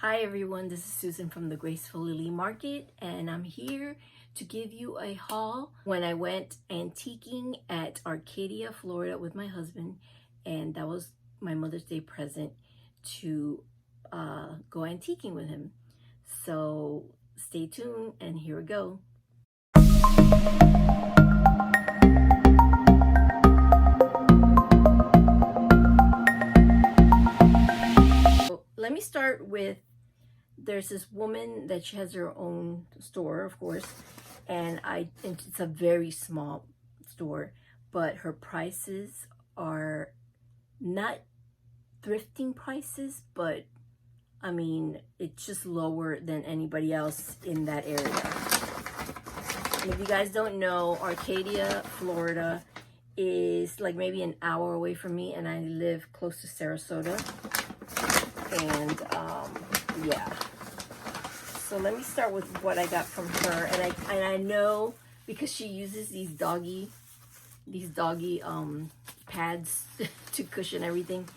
Hi everyone, this is Susan from the Graceful Lily Market, and I'm here to give you a haul when I went antiquing at Arcadia, Florida with my husband, and that was my Mother's Day present to go antiquing with him. So stay tuned and here we go. Let me start with, there's this woman that she has her own store, of course, and it's a very small store, but her prices are not thrifting prices, but I mean, it's just lower than anybody else in that area. And if you guys don't know, Arcadia, Florida is like maybe an hour away from me, and I live close to Sarasota. And yeah, so let me start with what I got from her. And I know because she uses these doggy pads to cushion everything.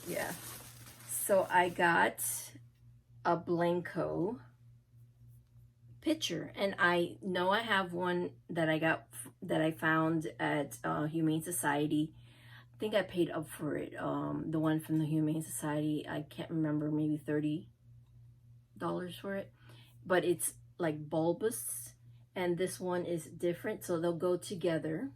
Yeah, so I got a Blanco pitcher, and I know I have one that I found at Humane Society. I think I paid up for it. The one from the Humane Society, I can't remember, maybe $30 for it. But it's like bulbous, and this one is different, so they'll go together.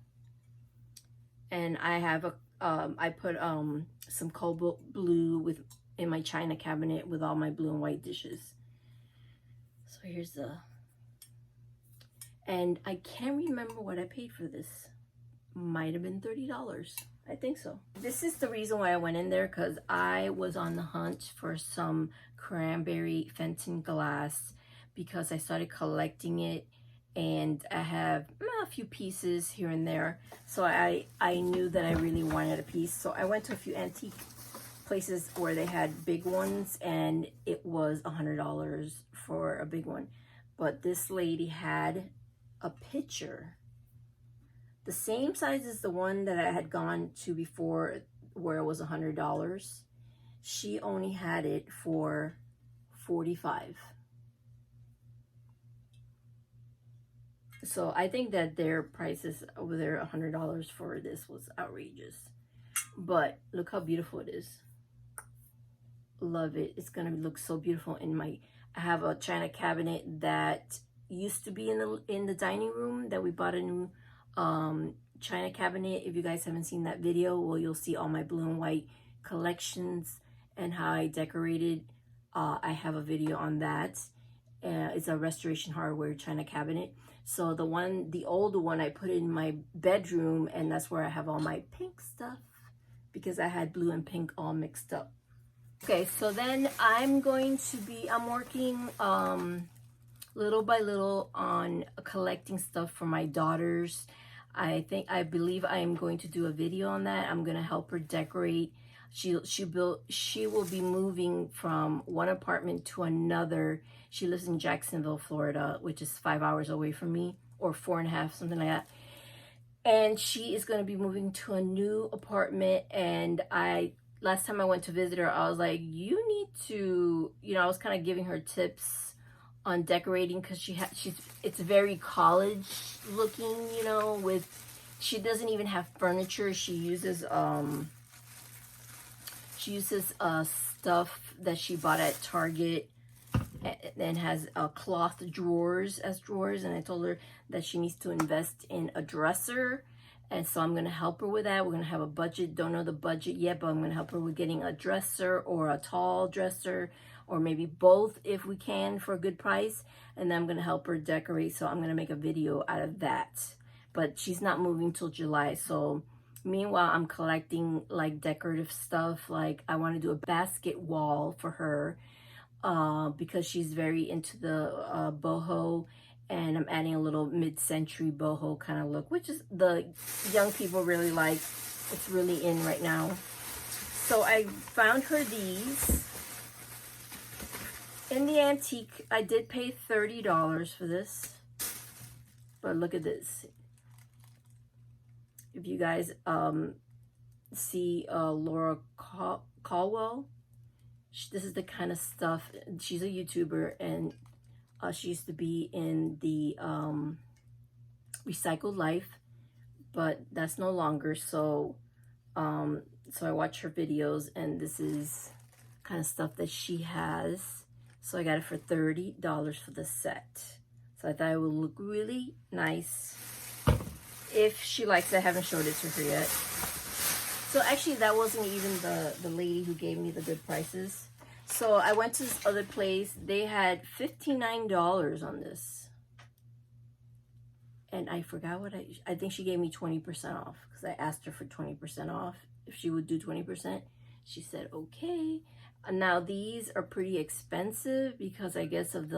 And I have I put some cobalt blue in my china cabinet with all my blue and white dishes. So here's and I can't remember what I paid for this. Might have been $30. I think so. This is the reason why I went in there, because I was on the hunt for some Cranberry Fenton glass because I started collecting it, and I have a few pieces here and there. So I knew that I really wanted a piece. So I went to a few antique places where they had big ones, and it was $100 for a big one. But this lady had a pitcher the same size as the one that I had gone to before, where it was $100. She only had it for $45. So I think that their prices over there, $100 for this, was outrageous. But look how beautiful it is. Love it. It's gonna look so beautiful in I have a china cabinet that used to be in the dining room that we bought a new china cabinet. If you guys haven't seen that video, well, you'll see all my blue and white collections and how I decorated. I have a video on that. It's a Restoration Hardware china cabinet. So the older one, I put in my bedroom, and that's where I have all my pink stuff because I had blue and pink all mixed up. Okay, so then I'm working little by little on collecting stuff for my daughters. I believe I am going to do a video on that. I'm going to help her decorate. She will be moving from one apartment to another. She lives in Jacksonville, Florida, which is 5 hours away from me, or 4.5, something like that. And she is going to be moving to a new apartment. And last time I went to visit her, I was like, you need to, I was kind of giving her tips on decorating, because it's very college looking, she doesn't even have furniture. She uses stuff that she bought at Target, and has cloth drawers as drawers. And I told her that she needs to invest in a dresser, and so I'm going to help her with that. We're going to have a budget. Don't know the budget yet, but I'm going to help her with getting a dresser, or a tall dresser, or maybe both if we can, for a good price. And then I'm going to help her decorate. So I'm going to make a video out of that. But she's not moving till July. So meanwhile, I'm collecting like decorative stuff. Like I want to do a basket wall for her because she's very into the boho. And I'm adding a little mid-century boho kind of look, which is the young people really like. It's really in right now. So I found her these. In the antique, I did pay $30 for this, but look at this. If you guys see Laura Caldwell, This is the kind of stuff. She's a YouTuber, and she used to be in the Recycled Life, but that's no longer. So so I watch her videos, and this is kind of stuff that she has. So I got it for $30 for the set. So I thought it would look really nice if she likes it. I haven't showed it to her yet. So actually that wasn't even the lady who gave me the good prices. So I went to this other place. They had $59 on this. And I forgot what I think she gave me 20% off, because I asked her for 20% off. If she would do 20%, she said, okay. Now these are pretty expensive because I guess of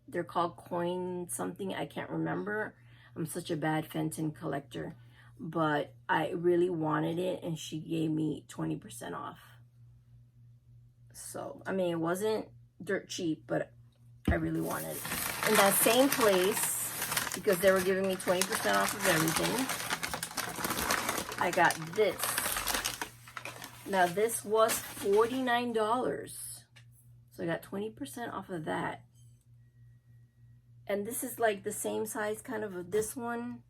they're called coin something. I can't remember. I'm such a bad Fenton collector, but I really wanted it, and she gave me 20% off. So, I mean, it wasn't dirt cheap, but I really wanted it. In that same place, because they were giving me 20% off of everything, I got this. Now, this was $49. So I got 20% off of that. And this is like the same size kind of this one,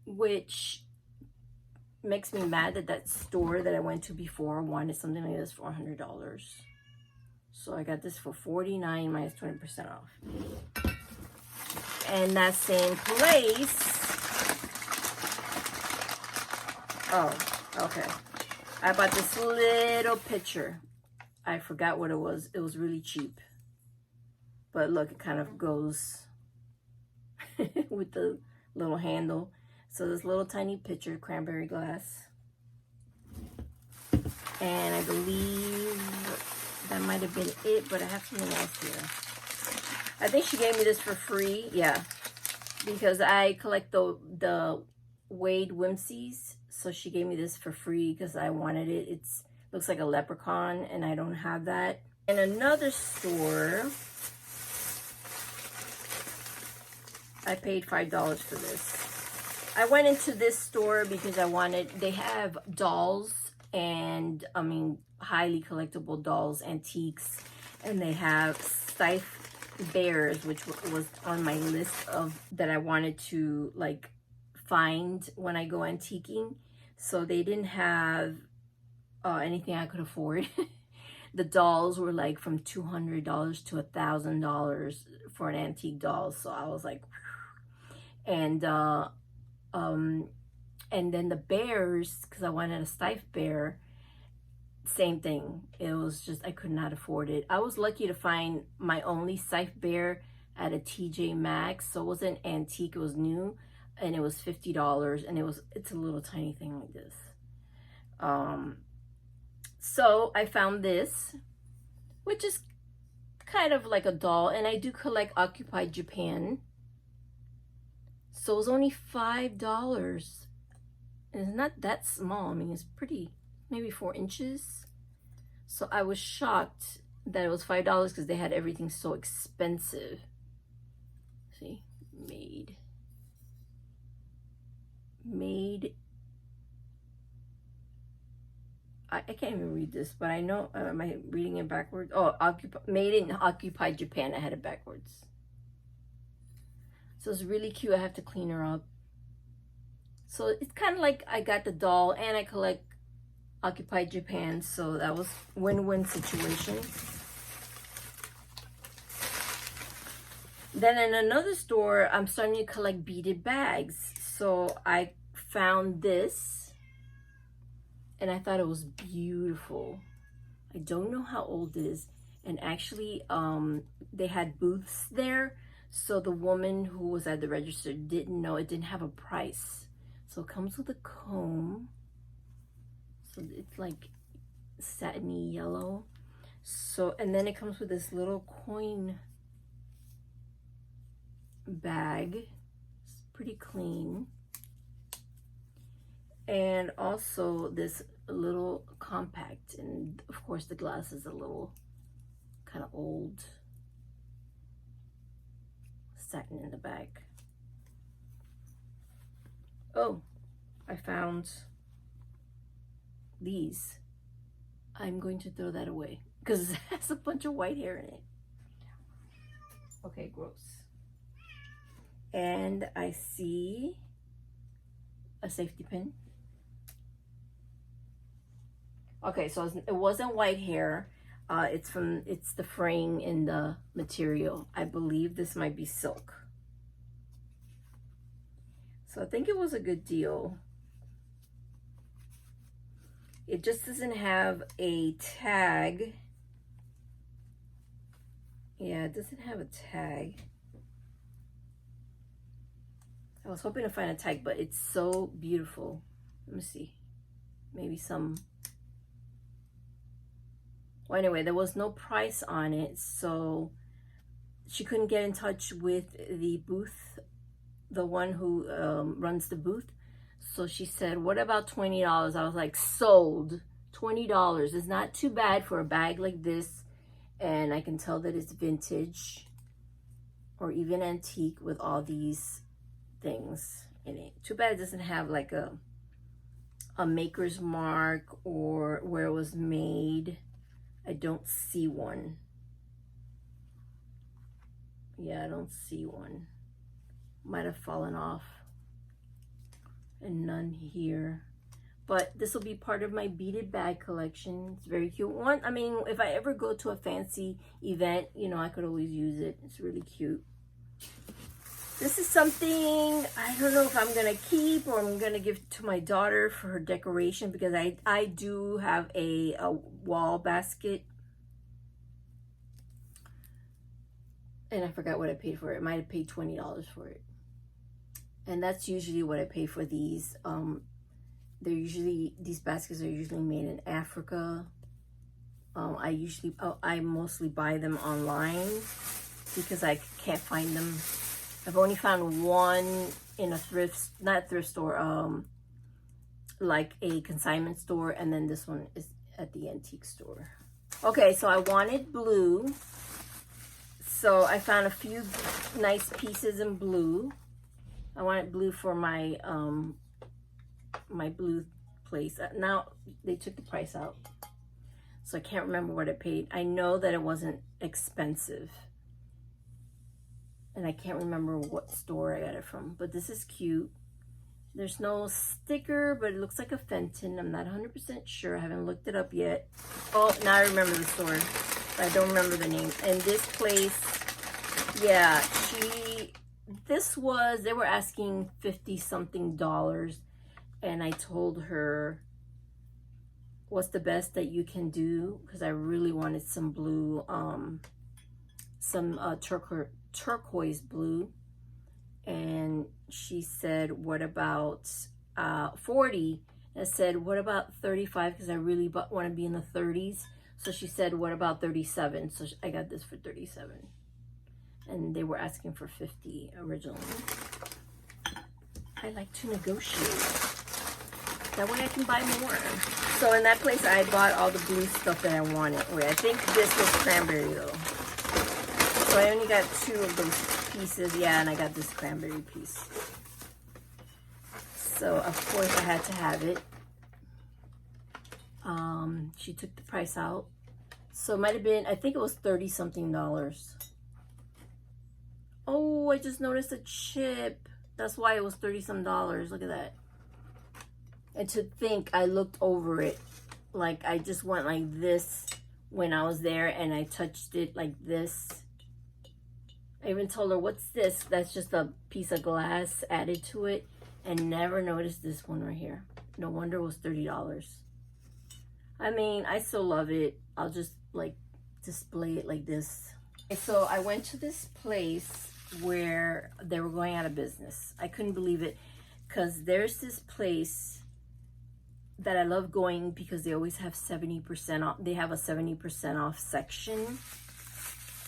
which makes me mad that that store that I went to before wanted something like this for $100. So I got this for $49 minus 20% off. And that same place, oh, okay. I bought this little pitcher. I forgot what it was. It was really cheap. But look, it kind of goes with the little handle. So this little tiny pitcher, cranberry glass. And I believe that might have been it, but I have something else here. I think she gave me this for free. Yeah. Because I collect the Wade Whimsies. So she gave me this for free because I wanted it. It looks like a leprechaun, and I don't have that. In another store, I paid $5 for this. I went into this store because they have dolls, and I mean, highly collectible dolls, antiques, and they have stiff bears, which was on my list of that I wanted to like find when I go antiquing. So they didn't have anything I could afford. The dolls were like from $200 to $1,000 for an antique doll. So I was like, and then the bears, because I wanted a stiff bear, same thing. It was just, I could not afford it. I was lucky to find my only stiff bear at a TJ Maxx. So it wasn't antique, it was new, and it was $50, and it's a little tiny thing like this. So I found this, which is kind of like a doll, and I do collect Occupied Japan. So it was only $5. And it's not that small. I mean, it's pretty, maybe 4 inches. So I was shocked that it was $5 because they had everything so expensive. See, made. I can't even read this, but I know, am I reading it backwards? Oh, made in Occupied Japan. I had it backwards. So it's really cute. I have to clean her up. So it's kind of like I got the doll and I collect Occupied Japan. So that was win-win situation. Then in another store, I'm starting to collect beaded bags. So I found this and I thought it was beautiful. I don't know how old it is. And actually, they had booths there. So the woman who was at the register didn't know, it didn't have a price. So it comes with a comb. So it's like satiny yellow. So, and then it comes with this little coin bag. It's pretty clean. And also this little compact. And of course the glass is a little kind of old. Satin in the back. Oh, I found these. I'm going to throw that away. because it has a bunch of white hair in it. Okay, gross. And I see a safety pin. Okay, so it wasn't white hair. It's the fraying in the material. I believe this might be silk. So I think it was a good deal. It just doesn't have a tag. Yeah, it doesn't have a tag. I was hoping to find a tag, but it's so beautiful. Let me see. Maybe some. Well, anyway, there was no price on it, so she couldn't get in touch with the booth, the one who runs the booth. So she said, what about $20? I was like, sold. $20 is not too bad for a bag like this. And I can tell that it's vintage or even antique with all these things in it. Too bad it doesn't have like a maker's mark or where it was made. I don't see one. Yeah, I don't see one. Might have fallen off. And none here. But this will be part of my beaded bag collection. It's very cute. One, I mean, if I ever go to a fancy event, you know, I could always use it. It's really cute. This is something I don't know if I'm gonna keep or I'm gonna give to my daughter for her decoration, because I do have a wall basket. And I forgot what I paid for it. I might have paid $20 for it. And that's usually what I pay for these. These baskets are usually made in Africa. I mostly buy them online because I can't find them. I've only found one in a not thrift store, like a consignment store, and then this one is at the antique store. Okay, so I wanted blue. So I found a few nice pieces in blue. I wanted blue for my my blue place. Now they took the price out, so I can't remember what I paid. I know that it wasn't expensive, and I can't remember what store I got it from. But this is cute. There's no sticker, but it looks like a Fenton. I'm not 100% sure. I haven't looked it up yet. Oh, now I remember the store. I don't remember the name. And this place, yeah, they were asking $50-something, and I told her, what's the best that you can do? Because I really wanted some blue, turquoise blue. And she said, what about 40? And I said, what about 35? Because I really want to be in the 30s. So she said, what about 37? So I got this for 37. And they were asking for 50 originally. I like to negotiate. That way I can buy more. So in that place, I bought all the blue stuff that I wanted. Wait, I think this was Cranberry though. So I only got 2 of those pieces. Yeah, and I got this Cranberry piece. So of course I had to have it. She took the price out. So it might have been, I think it was $30-something. Oh, I just noticed a chip. That's why it was $30-some. Look at that. And to think I looked over it, like I just went like this when I was there, and I touched it like this. I even told her, what's this? That's just a piece of glass added to it, and never noticed this one right here. No wonder it was $30. I mean, I still love it. I'll just like display it like this. So I went to this place where they were going out of business. I couldn't believe it, because there's this place that I love going because they always have 70% off. They have a 70% off section.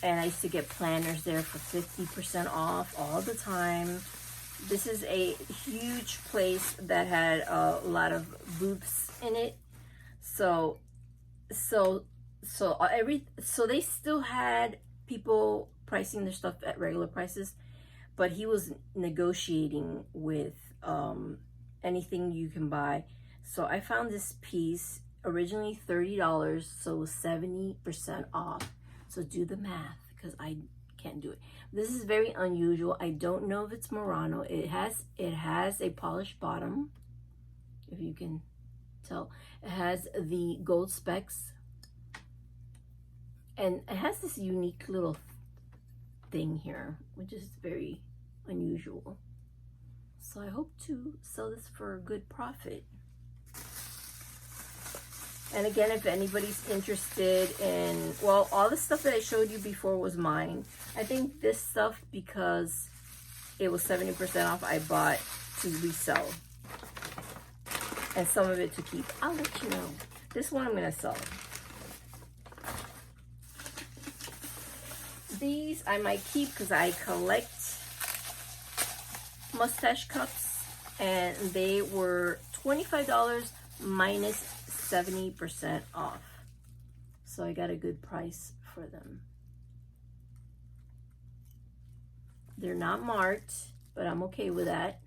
And I used to get planners there for 50% off all the time. This is a huge place that had a lot of booths in it. So they still had people pricing their stuff at regular prices, but he was negotiating with anything you can buy. So I found this piece originally $30, so it was 70% off. So do the math, because I can't do it. This is very unusual. I don't know if it's Murano. It has a polished bottom, if you can tell. It has the gold specks, and it has this unique little thing here, which is very unusual. So I hope to sell this for a good profit. And again, if anybody's interested in, well, all the stuff that I showed you before was mine. I think this stuff, because it was 70% off, I bought to resell. And some of it to keep. I'll let you know. This one I'm going to sell. These I might keep because I collect Mustache Cups, and they were $25 minus 70% off. So I got a good price for them. They're not marked, but I'm okay with that.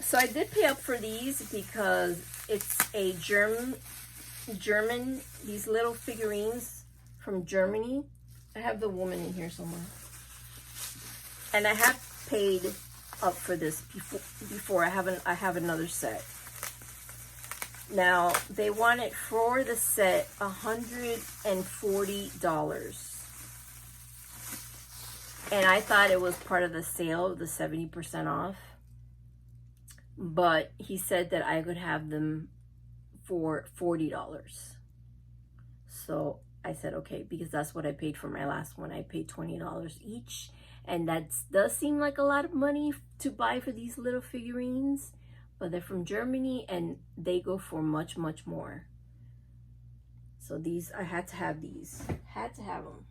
So I did pay up for these because it's a German, these little figurines from Germany. I have the woman in here somewhere. And I have paid up for this before. I have another set. Now, they wanted for the set $140. And I thought it was part of the sale, the 70% off. But he said that I could have them for $40. So I said, okay, because that's what I paid for my last one. I paid $20 each. And that does seem like a lot of money to buy for these little figurines. But they're from Germany and they go for much, much more. So these, I had to have these. Had to have them.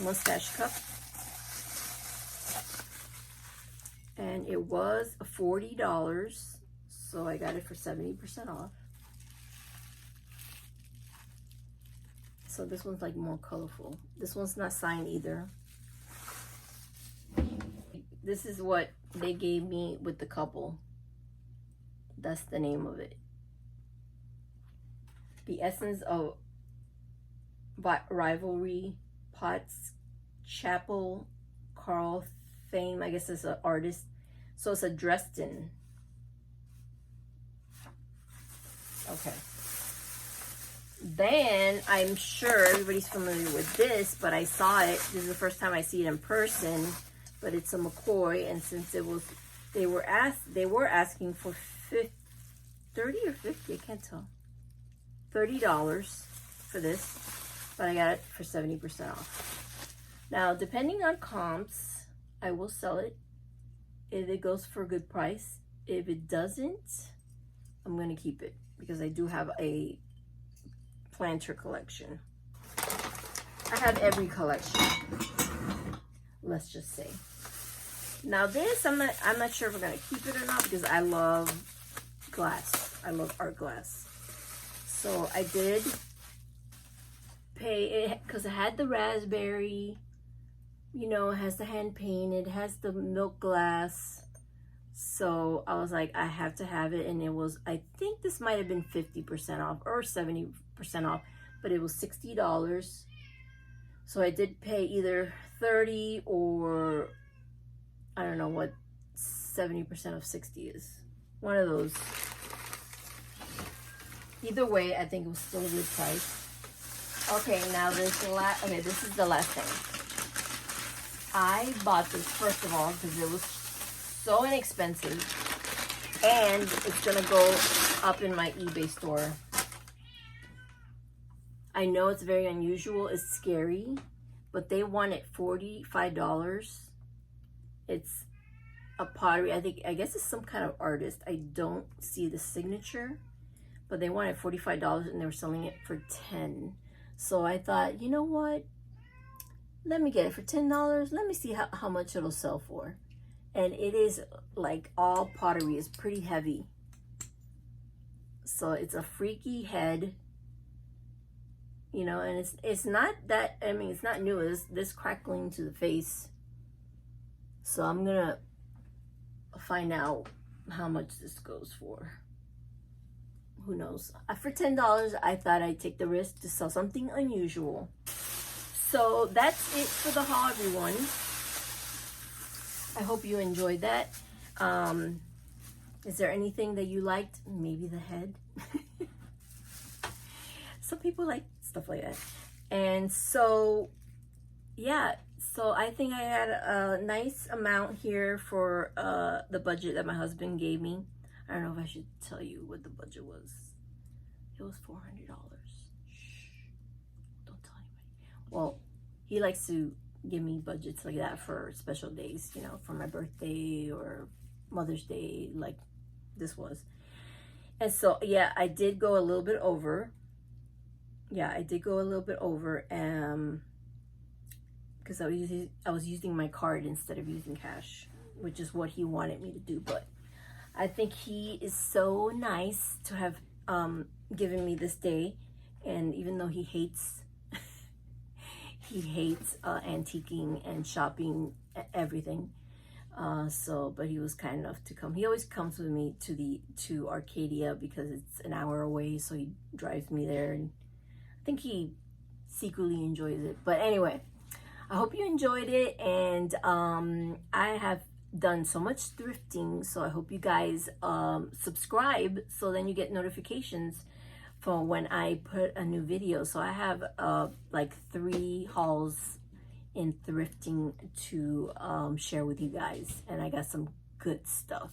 Mustache Cup. And it was $40. So I got it for 70% off. So this one's like more colorful. This one's not signed either. This is what they gave me with the couple. That's the name of it. The Essence of Rivalry, Potts, Chapel, Carl Fame. I guess it's an artist. So it's a Dresden. Okay. Then I'm sure everybody's familiar with this, but I saw it. This is the first time I see it in person. But it's a McCoy, and since it was, they were asking for 30 or 50, I can't tell. $30 for this, but I got it for 70% off. Now, depending on comps, I will sell it if it goes for a good price. If it doesn't, I'm going to keep it because I do have a planter collection. I have every collection, let's just say. Now this, I'm not sure if we're gonna keep it or not because I love glass. I love art glass. So I did pay it because it had the raspberry, you know, it has the hand painted, it has the milk glass. So I was like, I have to have it, and it was, I think this might have been 50% off or 70% off, but it was $60. So I did pay either 30 or I don't know what 70% of 60 is. One of those. Either way, I think it was still a good price. Okay, now this is the last thing. I bought this first of all because it was so inexpensive, and it's gonna go up in my eBay store. I know it's very unusual, it's scary, but they wanted $45. It's a pottery, I guess it's some kind of artist. I don't see the signature, but they wanted $45 and they were selling it for $10. So I thought, you know what? Let me get it for $10. Let me see how much it'll sell for. And it is like all pottery, is pretty heavy. So it's a freaky head, you know, and it's not that, I mean, it's not new. It's this crackling to the face. So I'm gonna find out how much this goes for. who knows? For $10, I thought I'd take the risk to sell something unusual. So that's it for the haul, everyone. I hope you enjoyed that. Is there anything that you liked? Maybe the head. Some people like stuff like that. And so, yeah. So I think I had a nice amount here for the budget that my husband gave me. I don't know if I should tell you what the budget was. It was $400. Shh. Don't tell anybody. Well, he likes to give me budgets like that for special days, you know, for my birthday or Mother's Day, like this was. And so, yeah, I did go a little bit over. Yeah, I did go a little bit over, because I was using my card instead of using cash, which is what he wanted me to do. But I think he is so nice to have given me this day, and even though he hates antiquing and shopping, everything. But he was kind enough to come. He always comes with me to Arcadia because it's an hour away, so he drives me there, and I think he secretly enjoys it. But anyway, I hope you enjoyed it, and I have done so much thrifting, so I hope you guys subscribe so then you get notifications for when I put a new video. So I have like 3 hauls in thrifting to share with you guys, and I got some good stuff.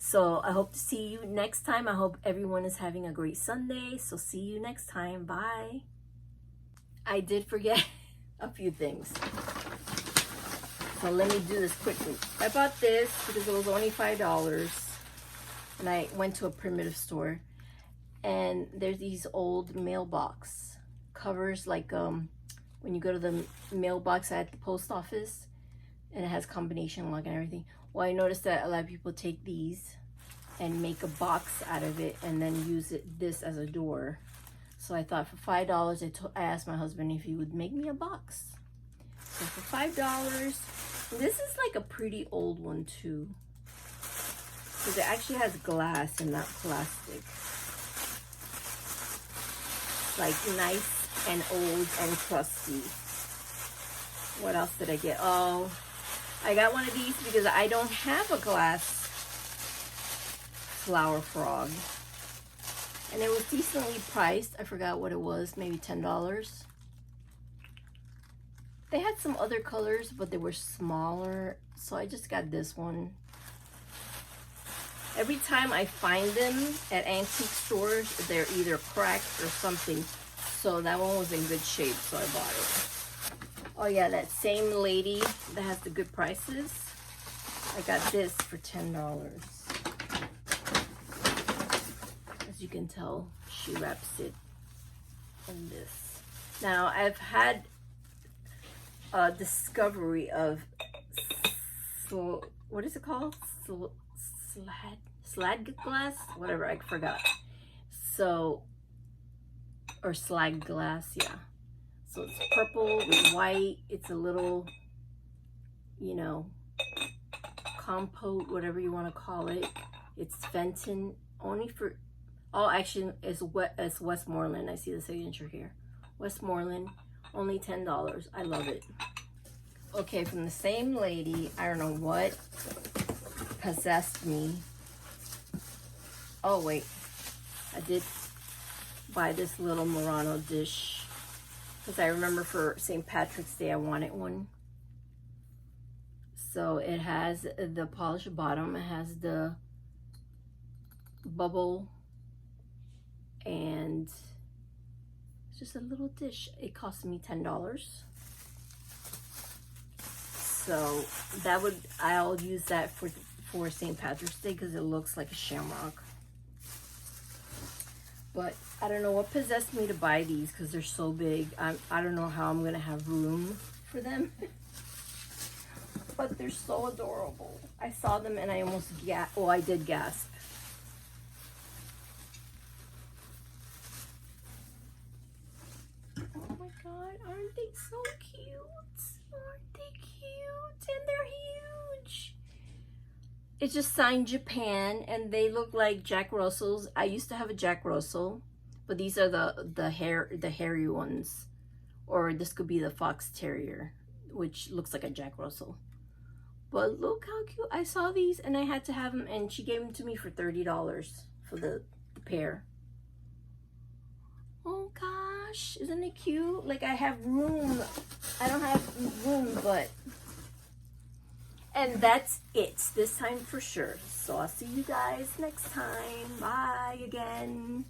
So I hope to see you next time. I hope everyone is having a great Sunday. So see you next time. Bye. I did forget a few things, so let me do this quickly. I bought this because it was only $5, and I went to a primitive store, and there's these old mailbox covers, like when you go to the mailbox at the post office, and it has combination lock and everything. Well, I noticed that a lot of people take these and make a box out of it and then use this as a door. So I thought for $5, I asked my husband if he would make me a box. So for $5, this is like a pretty old one too, because it actually has glass and not plastic. Like nice and old and crusty. What else did I get? Oh, I got one of these because I don't have a glass flower frog, and it was decently priced. I forgot what it was, maybe $10. They had some other colors, but they were smaller, so I just got this one. Every time I find them at antique stores, they're either cracked or something, so that one was in good shape, so I bought it. Oh yeah, that same lady that has the good prices, I got this for $10. As you can tell, she wraps it in this. Now, I've had a discovery of, what is it called? Slag glass? Whatever, I forgot. So, or slag glass, yeah. So it's purple with white. It's a little, you know, compote, whatever you want to call it. It's Fenton, only for, oh, actually, it's Westmoreland. I see the signature here. Westmoreland, only $10. I love it. Okay, from the same lady, I don't know what possessed me. Oh, wait. I did buy this little Murano dish, because I remember for St. Patrick's Day I wanted one. So it has the polished bottom, it has the bubble, and it's just a little dish. It cost me $10. So that would, I'll use that for St. Patrick's Day because it looks like a shamrock. But I don't know what possessed me to buy these because they're so big. I don't know how I'm going to have room for them. But they're so adorable. I saw them and I almost I did gasp. Oh my God, aren't they so cute? Aren't they cute? And they're huge. It's just signed Japan, and they look like Jack Russells. I used to have a Jack Russell, but these are the hairy ones. Or this could be the Fox Terrier, which looks like a Jack Russell. But look how cute. I saw these and I had to have them, and she gave them to me for $30 for the pair. Oh gosh, isn't it cute? Like, I have room. I don't have room, but... And that's it this time for sure. So I'll see you guys next time. Bye again.